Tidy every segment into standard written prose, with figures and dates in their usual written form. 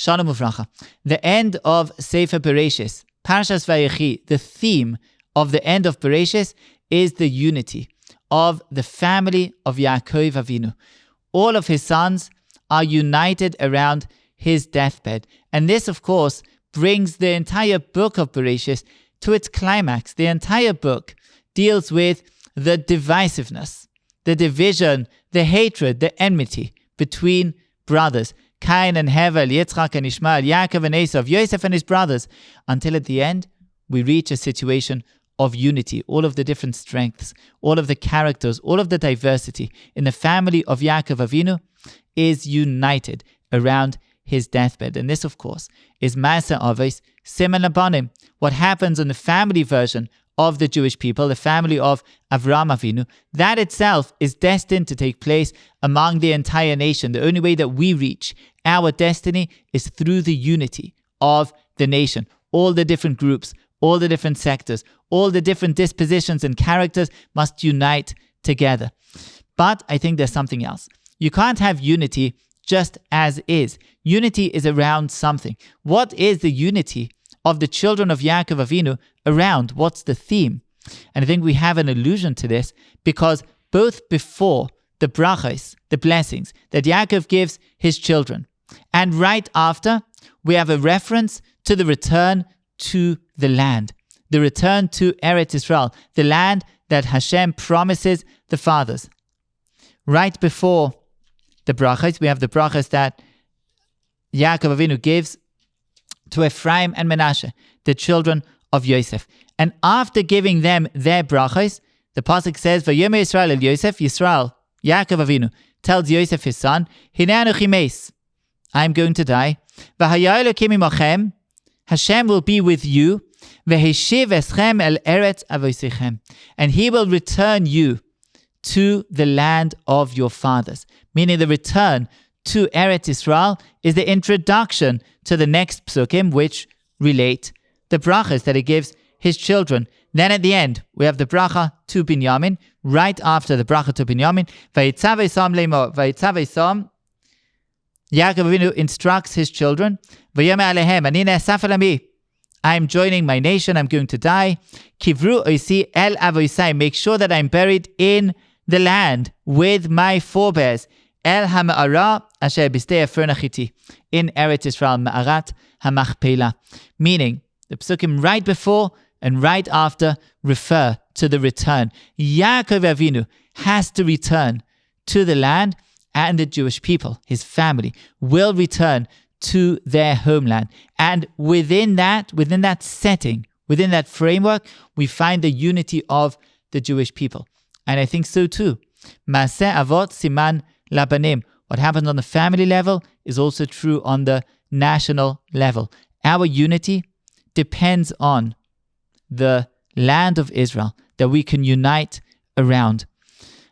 Shalom Uvracha. The end of Sefer Bereishit, Parashat Vayechi, the theme of the end of Bereishit is the unity of the family of Yaakov Avinu. All of his sons are united around his deathbed. And this, of course, brings the entire book of Bereishit to its climax. The entire book deals with the divisiveness, the division, the hatred, the enmity between brothers. Cain and Hevel, Yitzchak and Ishmael, Yaakov and Esau, Yosef and his brothers, until at the end, we reach a situation of unity. All of the different strengths, all of the characters, all of the diversity in the family of Yaakov Avinu is united around his deathbed. And this, of course, is Ma'aseh Avos, Siman Labanim, what happens in the family version of the Jewish people, the family of Avraham Avinu. That itself is destined to take place among the entire nation. The only way that we reach our destiny is through the unity of the nation. All the different groups, all the different sectors, all the different dispositions and characters must unite together. But I think there's something else. You can't have unity just as is. Unity is around something. What is the unity of the children of Yaakov Avinu around? What's the theme? And I think we have an allusion to this because both before the brachos, the blessings that Yaakov gives his children, and right after, we have a reference to the return to the land, the return to Eretz Israel, the land that Hashem promises the fathers. Right before the brachos, we have the brachos that Yaakov Avinu gives to Ephraim and Menashe, the children of Yosef. And after giving them their brachos, the pasuk says, "Vayomer Yisrael el Yosef," Yisrael, Yaakov Avinu, tells Yosef his son, "Hinei anochi meis," I'm going to die. "V'haya Elokim imachem," Hashem will be with you. "V'heshiv eschem el eretz avosichem," and he will return you to the land of your fathers. Meaning the return to Eretz Israel is the introduction to the next psukim, which relate the brachas that he gives his children. Then at the end, we have the bracha to Binyamin. Right after the bracha to Binyamin, Vayetzav Esam leimo, Vayetzav Esam, Yaakov Avinu instructs his children, Vayomer alehem, ani ne'asaf elami, I'm joining my nation, I'm going to die. Kivru oisi el avoisai, make sure that I'm buried in the land with my forebears. El ha'ma'ara asher b'stei Ephron achiti, in Eretz Israel, ma'arat ha'machpelah. Meaning, the psukim right before and right after refer to the return. Yaakov Avinu has to return to the land, and the Jewish people, his family, will return to their homeland. And within that setting, within that framework, we find the unity of the Jewish people. And I think so too. Maaseh avot siman labanim. What happens on the family level is also true on the national level. Our unity depends on the land of Israel that we can unite around.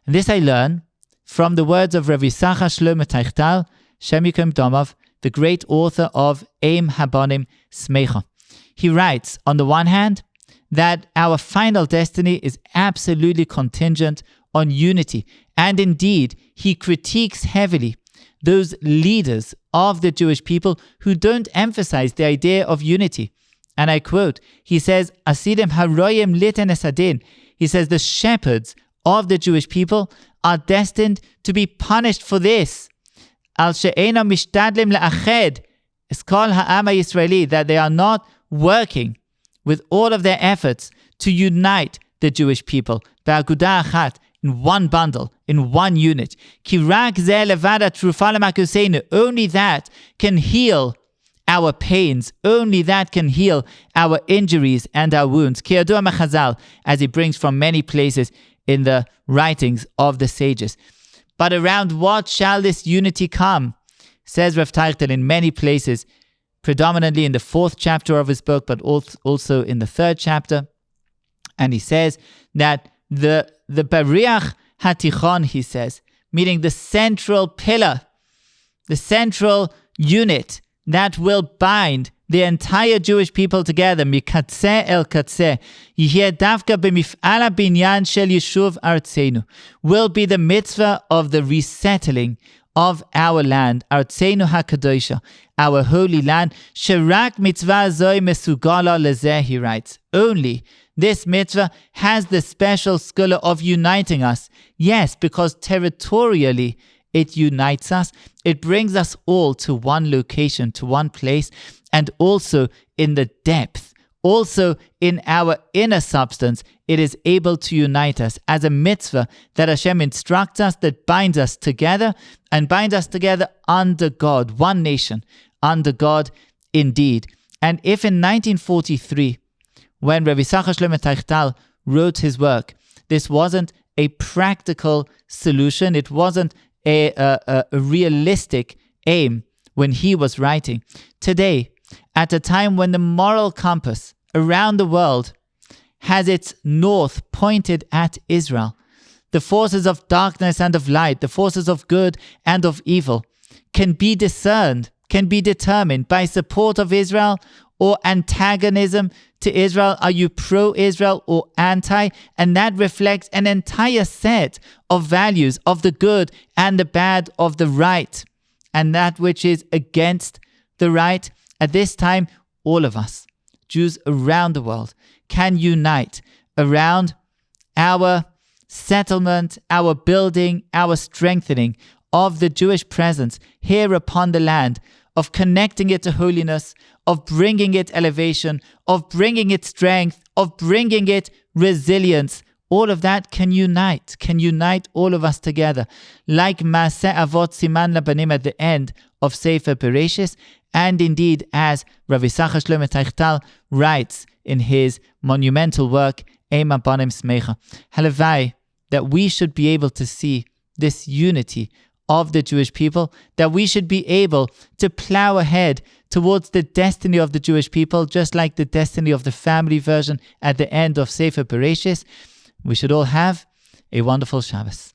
And this I learn from the words of Rabbi Yisachar Shlomo Teichtal, Shem Yikom Domav, the great author of Eim Habonim Smecha. He writes, on the one hand, that our final destiny is absolutely contingent on unity. And indeed, he critiques heavily those leaders of the Jewish people who don't emphasize the idea of unity. And I quote, he says, Asidim haroyim liten esadin. He says, the shepherds of the Jewish people are destined to be punished for this. Al she'ena mishtadlim le'ached eskol ha'am ha'Yisraeli, that they are not working with all of their efforts to unite the Jewish people. Ba'agudah achat, in one bundle, in one unit. Ki rak zeh levada trufa lemakuseinu. Only that can heal our pains. Only that can heal our injuries and our wounds. Ki yadua mechazal, as he brings from many places in the writings of the sages. But around what shall this unity come? Says Rav Teichtel in many places, predominantly in the 4th chapter of his book, but also in the 3rd chapter. And he says that the Bariach HaTichon, he says, meaning the central pillar, the central unit that will bind the entire Jewish people together, mikatzeh el katzeh, yiheh davka b'mif'al binyan shel yishuv artzeinu, will be the mitzvah of the resettling of our land, Artzeinu HaKadosha, our holy land. Sherak mitzvah zoi mesugala lezeh, he writes. Only this mitzvah has the special skula of uniting us. Yes, because territorially it unites us. It brings us all to one location, to one place, and also in the depth, also in our inner substance, it is able to unite us as a mitzvah that Hashem instructs us, that binds us together and binds us together under God, one nation, under God indeed. And if in 1943, when Rabbi Yisachar Shlomo Teichtal wrote his work, this wasn't a practical solution, it wasn't a realistic aim when he was writing. Today, at a time when the moral compass around the world has its north pointed at Israel, the forces of darkness and of light, the forces of good and of evil can be discerned, can be determined by support of Israel or antagonism to Israel. Are you pro-Israel or anti? And that reflects an entire set of values of the good and the bad, of the right and that which is against the right. At this time, all of us, Jews around the world, can unite around our settlement, our building, our strengthening of the Jewish presence here upon the land, of connecting it to holiness, of bringing it elevation, of bringing it strength, of bringing it resilience. All of that can unite all of us together. Like Maaseh Avot Siman Labanim at the end of Sefer Bereishit, and indeed as Rabbi Yisachar Shlomo Teichtal writes in his monumental work, Eima Banim Smecha. Halavai, that we should be able to see this unity of the Jewish people, that we should be able to plow ahead towards the destiny of the Jewish people, just like the destiny of the family version at the end of Sefer Bereishit. We should all have a wonderful Shabbos.